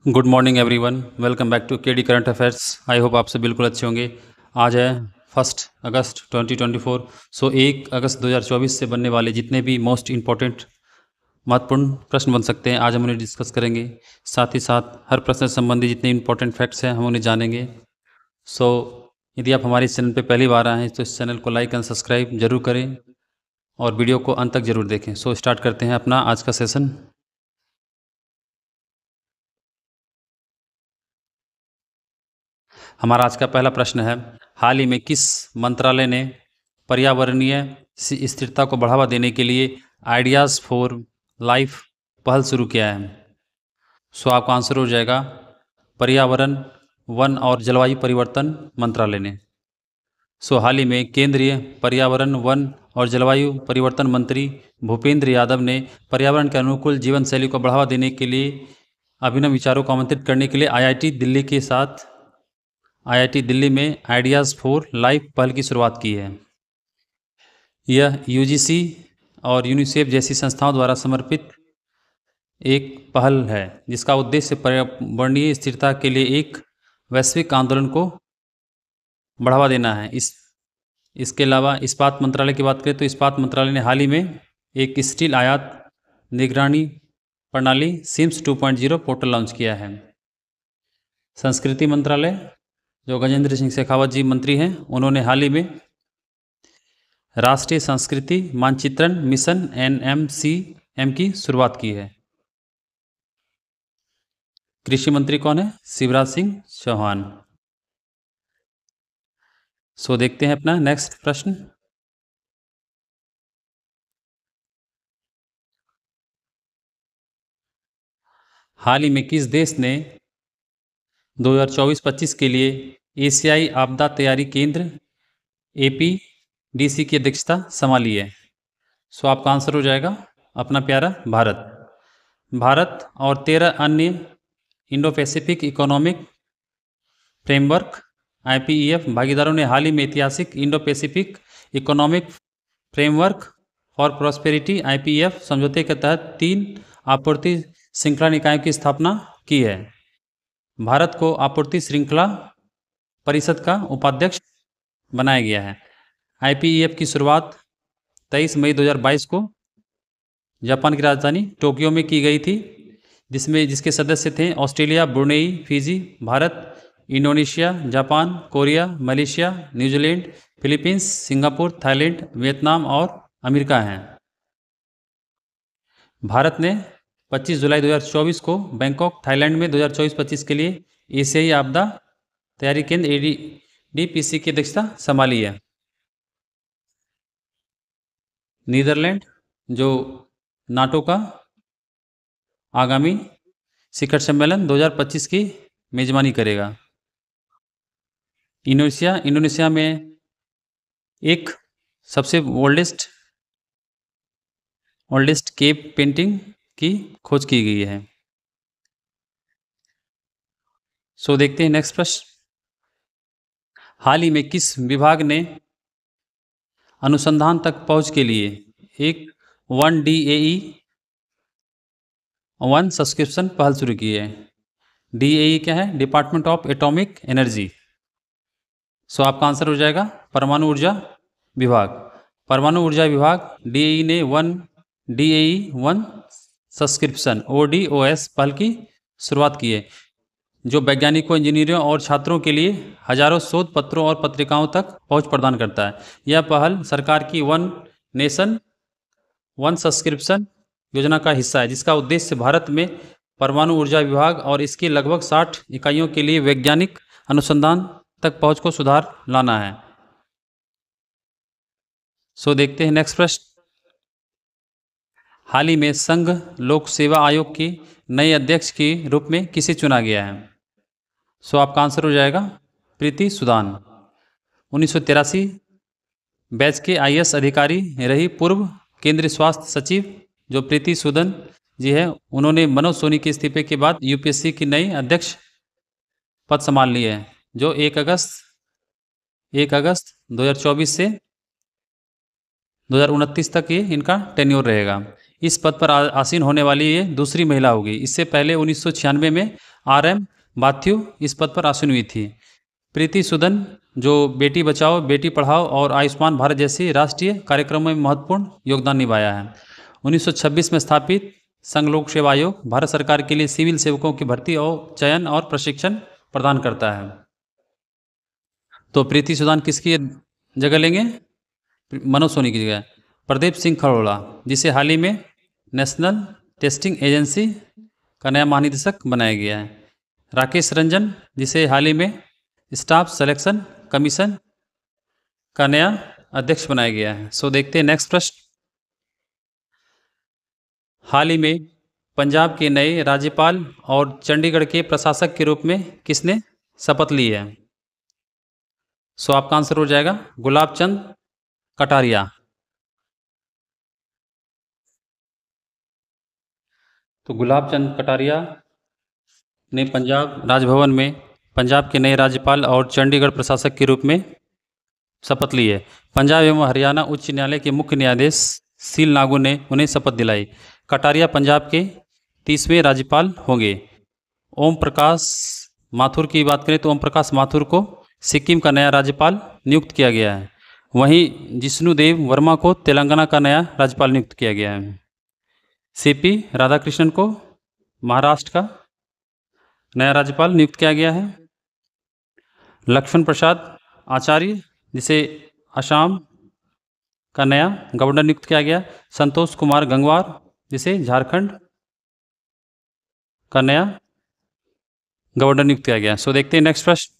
Good morning everyone, welcome back to KD current affairs. I hope आप सब बिल्कुल अच्छे होंगे। आज है 1 अगस्त 2024। सो 1 अगस्त 2024 से बनने वाले जितने भी मोस्ट इम्पॉर्टेंट महत्वपूर्ण प्रश्न बन सकते हैं आज हम उन्हें डिस्कस करेंगे। साथ ही साथ हर प्रश्न से संबंधित जितने इंपॉर्टेंट फैक्ट्स हैं हम उन्हें जानेंगे। सो यदि आप हमारे इस चैनल पर पहली बार आए हैं तो इस चैनल को लाइक एंड सब्सक्राइब जरूर करें और वीडियो को अंत तक जरूर देखें। सो स्टार्ट करते हैं अपना आज का सेशन। हमारा आज का पहला प्रश्न है, हाल ही में किस मंत्रालय ने पर्यावरणीय स्थिरता को बढ़ावा देने के लिए आइडियाज़ फॉर लाइफ पहल शुरू किया है? सो आपका आंसर हो जाएगा पर्यावरण, वन और जलवायु परिवर्तन मंत्रालय ने। सो हाल ही में केंद्रीय पर्यावरण, वन और जलवायु परिवर्तन मंत्री भूपेंद्र यादव ने पर्यावरण के अनुकूल जीवन शैली को बढ़ावा देने के लिए अभिनव विचारों को आमंत्रित करने के लिए आईआईटी दिल्ली में आइडियाज़ फॉर लाइफ पहल की शुरुआत की है। यह यूजीसी और यूनिसेफ जैसी संस्थाओं द्वारा समर्पित एक पहल है जिसका उद्देश्य पर्यावरणीय स्थिरता के लिए एक वैश्विक आंदोलन को बढ़ावा देना है। इसके अलावा इस्पात मंत्रालय की बात करें तो इस्पात मंत्रालय ने हाल ही में एक स्टील आयात निगरानी प्रणाली सिम्स 2.0 पोर्टल लॉन्च किया है। संस्कृति मंत्रालय, जो गजेंद्र सिंह शेखावत जी मंत्री हैं, उन्होंने हाल ही में राष्ट्रीय संस्कृति मानचित्रण मिशन NMCM की शुरुआत की है। कृषि मंत्री कौन है? शिवराज सिंह चौहान। सो देखते हैं अपना नेक्स्ट प्रश्न। हाल ही में किस देश ने 2024-25 के लिए एशियाई आपदा तैयारी केंद्र APDC की अध्यक्षता संभाली है? सो आपका आंसर हो जाएगा अपना प्यारा भारत। भारत और 13 अन्य Indo Pacific economic framework IPEF भागीदारों ने हाल ही में ऐतिहासिक Indo Pacific economic framework for prosperity IPEF समझौते के तहत 3 आपूर्ति श्रृंखला निकायों की स्थापना की है। भारत को आपूर्ति श्रृंखला परिषद का उपाध्यक्ष बनाया गया है। IPEF की शुरुआत 23 मई 2022 को जापान की राजधानी टोक्यो में की गई थी, जिसके सदस्य थे Australia, Brunei, Fiji, Bharat, Indonesia, Japan, Korea, Malaysia, New Zealand, Philippines, Singapore, Thailand, Vietnam और अमेरिका हैं। भारत ने 25 जुलाई 2024 को बैंकॉक, थाईलैंड में 2024-25 के लिए एशियाई आपदा तैयारी केंद्र ADPC की अध्यक्षता संभाली है। नीदरलैंड, जो नाटो का आगामी शिखर सम्मेलन 2025 की मेजबानी करेगा। इंडोनेशिया में एक सबसे ओल्डेस्ट केव पेंटिंग की खोज की गई है। सो देखते हैं नेक्स्ट प्रश्न। हाल ही में किस विभाग ने अनुसंधान तक पहुंच के लिए एक 1DAE 1 सब्सक्रिप्शन पहल शुरू की है? DAE क्या है? Department of atomic energy. So आपका आंसर हो जाएगा परमाणु ऊर्जा विभाग। परमाणु ऊर्जा विभाग DAE ने DAE 1 सब्सक्रिप्शन ODOS पहल की शुरुआत की है, जो वैज्ञानिकों, इंजीनियरों और छात्रों के लिए हजारों शोध पत्रों और पत्रिकाओं तक पहुंच प्रदान करता है। यह पहल सरकार की 1 नेशन 1 सब्सक्रिप्शन योजना का हिस्सा है, जिसका उद्देश्य भारत में परमाणु ऊर्जा विभाग और इसकी लगभग 60 इकाइयों के लिए वैज्ञानिक अनुसंधान तक पहुंच को सुधार लाना है। सो देखते हैं नेक्स्ट प्रश्न। हाल ही में संघ लोक सेवा आयोग के नए अध्यक्ष के रूप में किसे चुना गया है? सो आपका आंसर हो जाएगा प्रीति सुदान। 1983 बैच के IAS अधिकारी रही पूर्व केंद्रीय स्वास्थ्य सचिव जो प्रीति सुदन जी है, उन्होंने मनोज सोनी के इस्तीफे के बाद UPSC की नई अध्यक्ष पद संभाल ली है, जो 1 अगस्त 2024 से 2029 तक ये इनका टेन्योर रहेगा। इस पद पर आसीन होने वाली ये दूसरी महिला होगी। इससे पहले 1996 में RM माथ्यू इस पद पर आसीन हुई थी। प्रीति सूदन जो बेटी बचाओ बेटी पढ़ाओ और आयुष्मान भारत जैसे राष्ट्रीय कार्यक्रमों में महत्वपूर्ण योगदान निभाया है। 1926 में स्थापित संघ लोक सेवा आयोग भारत सरकार के लिए सिविल सेवकों की भर्ती और चयन और प्रशिक्षण प्रदान करता है। तो प्रीति सूदन किसकी जगह लेंगे? मनोज सोनी की जगह। प्रदीप सिंह खरोड़ा जिसे हाल ही में नेशनल टेस्टिंग एजेंसी का नया महानिदेशक बनाया गया है। राकेश रंजन जिसे हाल ही में स्टाफ सिलेक्शन कमीशन का नया अध्यक्ष बनाया गया है। सो देखते हैं नेक्स्ट प्रश्न। हाल ही में पंजाब के नए राज्यपाल और चंडीगढ़ के प्रशासक के रूप में किसने शपथ ली है? सो आपका आंसर हो जाएगा गुलाब चंद कटारिया। तो गुलाब चंद कटारिया ने पंजाब राजभवन में पंजाब के नए राज्यपाल और चंडीगढ़ प्रशासक के रूप में शपथ ली है। पंजाब एवं हरियाणा उच्च न्यायालय के मुख्य न्यायाधीश सील नागू ने उन्हें शपथ दिलाई। कटारिया पंजाब के 30वें राज्यपाल होंगे। ओम प्रकाश माथुर की बात करें तो ओम प्रकाश माथुर को सिक्किम का नया राज्यपाल नियुक्त किया गया है। वहीं जिष्णुदेव वर्मा को तेलंगाना का नया राज्यपाल नियुक्त किया गया है। CP राधाकृष्णन को महाराष्ट्र का नया राज्यपाल नियुक्त किया गया है। लक्ष्मण प्रसाद आचार्य जिसे असम का नया गवर्नर नियुक्त किया गया। संतोष कुमार गंगवार जिसे झारखंड का नया गवर्नर नियुक्त किया गया। सो देखते हैं नेक्स्ट प्रश्न।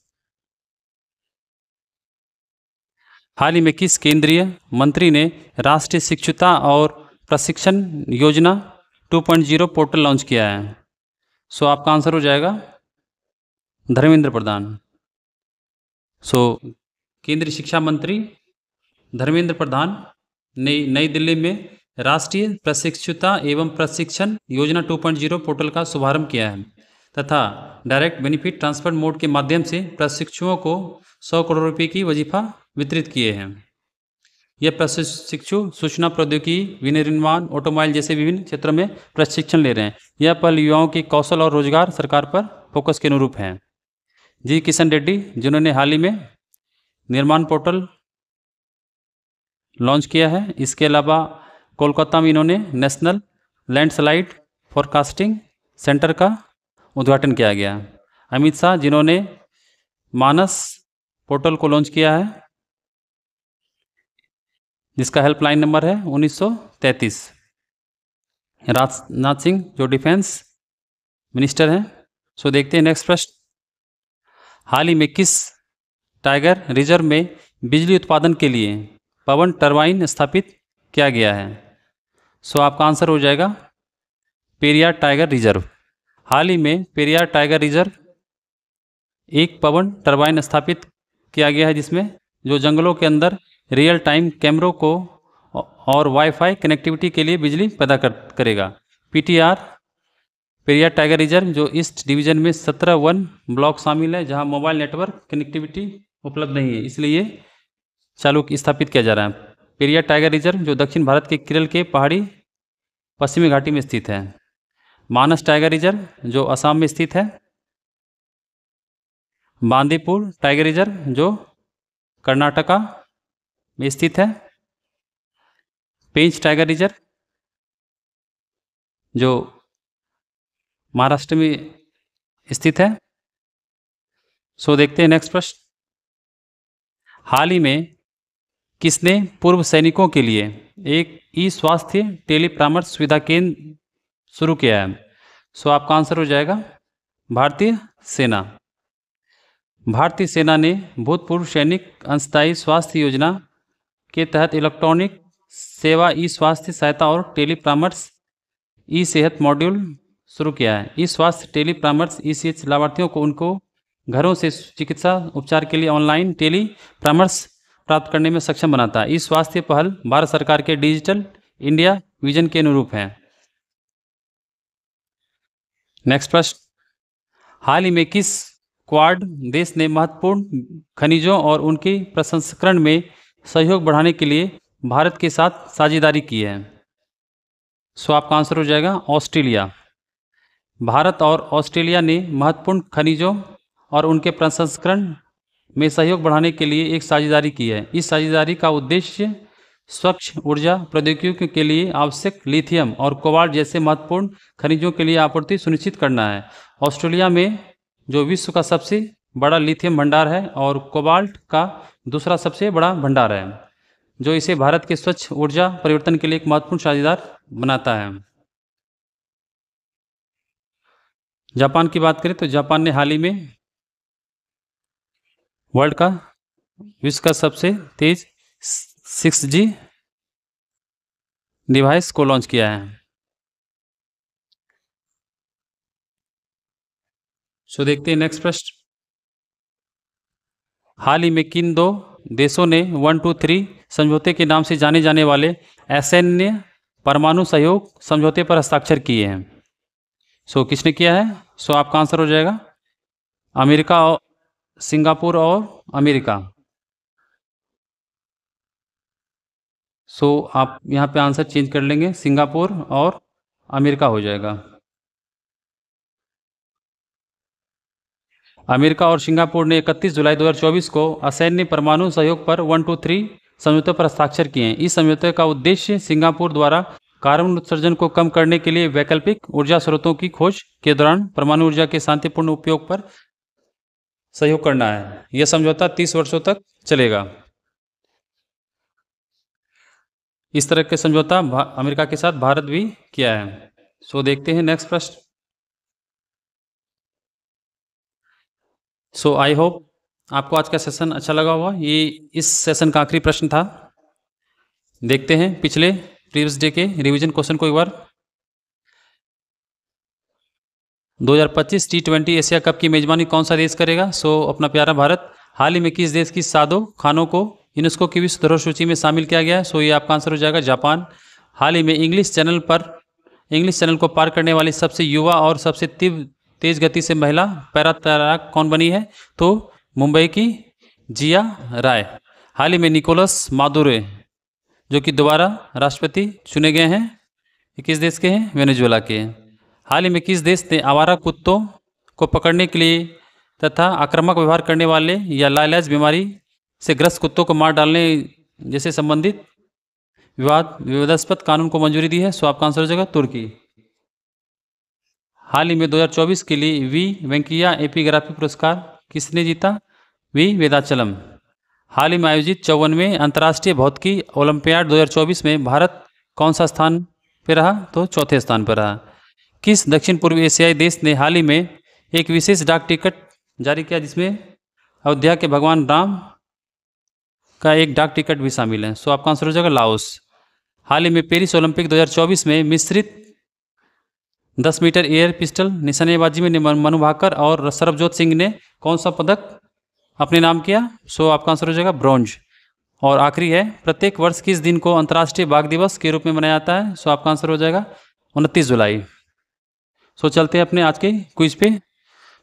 हाल ही में किस केंद्रीय मंत्री ने राष्ट्रीय शिक्षुता और प्रशिक्षण योजना 2.0 पोर्टल लॉन्च किया है? सो आपका आंसर हो जाएगा धर्मेंद्र प्रधान। सो केंद्रीय शिक्षा मंत्री धर्मेंद्र प्रधान ने नई दिल्ली में राष्ट्रीय प्रशिक्षुता एवं प्रशिक्षण योजना 2.0 पोर्टल का शुभारंभ किया है तथा डायरेक्ट बेनिफिट ट्रांसफर मोड के माध्यम से प्रशिक्षुओं को 100 करोड़ रुपए की वजीफा वितरित किए हैं। यह प्रशिक्षु सूचना प्रौद्योगिकी विनिर्माण ऑटोमोबाइल जैसे विभिन्न क्षेत्रों में प्रशिक्षण ले रहे हैं। यह पहल युवाओं के कौशल और रोजगार सरकार पर फोकस के अनुरूप है। जी किशन रेड्डी जिन्होंने हाल ही में निर्माण पोर्टल लॉन्च किया है। इसके अलावा कोलकाता में इन्होंने नेशनल लैंडस्लाइड फोरकास्टिंग सेंटर का उद्घाटन किया गया। अमित शाह जिन्होंने मानस पोर्टल को लॉन्च किया है जिसका हेल्पलाइन नंबर है 1933। राजनाथ सिंह जो डिफेंस मिनिस्टर हैं। सो देखते हैं नेक्स्ट प्रश्न। हाल ही में किस टाइगर रिजर्व में बिजली उत्पादन के लिए पवन टरबाइन स्थापित किया गया है? सो आपका आंसर हो जाएगा पेरियार टाइगर रिजर्व। हाल ही में पेरियार टाइगर रिजर्व एक पवन टरबाइन स्थापित किया गया है जिसमें जो जंगलों के अंदर रियल टाइम कैमरों को और वाईफाई कनेक्टिविटी के लिए बिजली पैदा करेगा। PTR पेरियार टाइगर रिजर्व जो ईस्ट डिवीजन में 17 वन ब्लॉक शामिल है जहां मोबाइल नेटवर्क कनेक्टिविटी उपलब्ध नहीं है, इसलिए चालू स्थापित किया जा रहा है। पेरियार टाइगर रिजर्व जो दक्षिण भारत के केरल के पहाड़ी पश्चिमी घाटी में स्थित है। मानस टाइगर रिजर्व जो असम में स्थित है। बांदीपुर टाइगर रिजर्व जो कर्नाटका में स्थित है। पेंच टाइगर रिजर्व जो महाराष्ट्र में स्थित है। सो देखते हैं नेक्स्ट प्रश्न। हाल ही में किसने पूर्व सैनिकों के लिए एक ई स्वास्थ्य टेली परामर्श सुविधा केंद्र शुरू किया है? सो आपका आंसर हो जाएगा भारतीय सेना। भारतीय सेना ने भूतपूर्व सैनिक अंशदायी स्वास्थ्य योजना के तहत इलेक्ट्रॉनिक सेवा ई स्वास्थ्य सहायता और टेली परामर्श ई सेहत मॉड्यूल शुरू किया है। ई स्वास्थ्य टेली परामर्श ECH लाभार्थियों को उनको घरों से चिकित्सा उपचार के लिए ऑनलाइन टेली परामर्श प्राप्त करने में सक्षम बनाता है। ई स्वास्थ्य पहल भारत सरकार के डिजिटल इंडिया विजन के अनुरूप है। नेक्स्ट प्रश्न। हाल ही में किस क्वाड देश ने महत्वपूर्ण खनिजों और उनके प्रसंस्करण में सहयोग बढ़ाने के लिए भारत के साथ साझेदारी की है? सो आपका आंसर हो जाएगा ऑस्ट्रेलिया। भारत और ऑस्ट्रेलिया ने महत्वपूर्ण खनिजों और उनके प्रसंस्करण में सहयोग बढ़ाने के लिए एक साझेदारी की है। इस साझेदारी का उद्देश्य स्वच्छ ऊर्जा प्रौद्योगिकियों के लिए आवश्यक लिथियम और कोबाल्ट जैसे महत्वपूर्ण खनिजों के लिए आपूर्ति सुनिश्चित करना है। ऑस्ट्रेलिया में जो विश्व का सबसे बड़ा लिथियम भंडार है और कोबाल्ट का दूसरा सबसे बड़ा भंडार है, जो इसे भारत के स्वच्छ ऊर्जा परिवर्तन के लिए एक महत्वपूर्ण साझेदार बनाता है। जापान की बात करें तो जापान ने हाल ही में वर्ल्ड का विश्व का सबसे तेज 6G डिवाइस को लॉन्च किया है। सो देखते हैं नेक्स्ट प्रश्न। हाल ही में किन दो देशों ने 123 समझौते के नाम से जाने जाने वाले असैन्य परमाणु सहयोग समझौते पर हस्ताक्षर किए हैं? सो किसने किया है? सो आपका आंसर हो जाएगा अमेरिका और सिंगापुर और अमेरिका। सो आप यहाँ पे आंसर चेंज कर लेंगे, सिंगापुर और अमेरिका हो जाएगा। अमेरिका और सिंगापुर ने 31 जुलाई 2024 को असैन्य परमाणु सहयोग पर 123 समझौते पर हस्ताक्षर किए हैं। इस समझौते का उद्देश्य सिंगापुर द्वारा कार्बन उत्सर्जन को कम करने के लिए वैकल्पिक ऊर्जा स्रोतों की खोज के दौरान परमाणु ऊर्जा के शांतिपूर्ण उपयोग पर सहयोग करना है। यह समझौता 30 वर्षों तक चलेगा। इस तरह के समझौता अमेरिका के साथ भारत भी किया है। सो देखते हैं नेक्स्ट प्रश्न। सो आई होप आपको आज का सेशन अच्छा लगा होगा। ये इस सेशन का आखिरी प्रश्न था। देखते हैं पिछले प्रीवियस डे के रिवीजन क्वेश्चन को एक बार। 2025 T20 एशिया कप की मेजबानी कौन सा देश करेगा? सो अपना प्यारा भारत। हाल ही में किस देश की सादो खानों को यूनेस्को की विश्व धरोहर सूची में शामिल किया गया है? सो ये आपका आंसर हो जाएगा जापान। हाल ही में इंग्लिश चैनल को पार करने वाली सबसे युवा और सबसे तेज गति से महिला पैरा तैराक कौन बनी है? तो मुंबई की जिया राय। हाल ही में निकोलस मादुरो जो कि दोबारा राष्ट्रपति चुने गए हैं, ये किस देश के हैं? वेनेजुएला के। हाल ही में किस देश ने आवारा कुत्तों को पकड़ने के लिए तथा आक्रामक व्यवहार करने वाले या लाइलाज बीमारी से ग्रस्त कुत्तों को मार डालने जैसे संबंधित विवादास्पद कानून को मंजूरी दी है? सो आपका आंसर हो जाएगा तुर्की। हाल ही में 2024 के लिए वी वेंकैया एपिग्राफी पुरस्कार किसने जीता? वी वेदाचलम। हाल ही में आयोजित 54वें अंतर्राष्ट्रीय भौतिकी ओलंपियाड 2024 में भारत कौन सा स्थान पर रहा? तो चौथे स्थान पर रहा। किस दक्षिण पूर्वी एशियाई देश ने हाल ही में एक विशेष डाक टिकट जारी किया जिसमें अयोध्या के भगवान राम का एक डाक टिकट भी शामिल है? सो आपका आंसर हो जाएगा लाओस। हाल ही में पेरिस ओलंपिक 2024 में मिश्रित 10 मीटर एयर पिस्टल निशानेबाजी में मनु भाकर और सरबजोत सिंह ने कौन सा पदक अपने नाम किया? सो आपका आंसर हो जाएगा ब्रॉन्ज। और आखिरी है, प्रत्येक वर्ष किस दिन को अंतर्राष्ट्रीय बाघ दिवस के रूप में मनाया जाता है? सो आपका आंसर हो जाएगा 29 जुलाई। सो चलते हैं अपने आज के क्विज पे।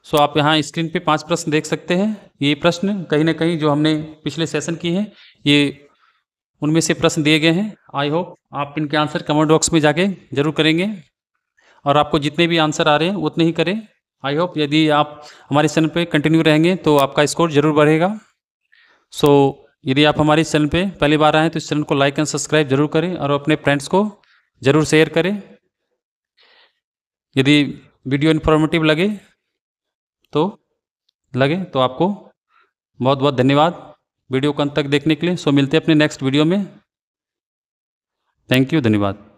सो आप यहाँ स्क्रीन पे 5 प्रश्न देख सकते हैं। ये प्रश्न कहीं ना कहीं जो हमने पिछले सेशन किए हैं, ये उनमें से प्रश्न दिए गए हैं। आई होप आप इनके आंसर कमेंट बॉक्स में जाके जरूर करेंगे और आपको जितने भी आंसर आ रहे हैं उतने ही करें। आई होप यदि आप हमारे चैनल पे कंटिन्यू रहेंगे तो आपका स्कोर जरूर बढ़ेगा। सो यदि आप हमारे चैनल पे पहली बार आए हैं तो इस चैनल को लाइक एंड सब्सक्राइब जरूर करें और अपने फ्रेंड्स को जरूर शेयर करें। यदि वीडियो इन्फॉर्मेटिव लगे तो आपको बहुत बहुत धन्यवाद वीडियो को अंत तक देखने के लिए। सो मिलते हैं अपने नेक्स्ट वीडियो में। थैंक यू, धन्यवाद।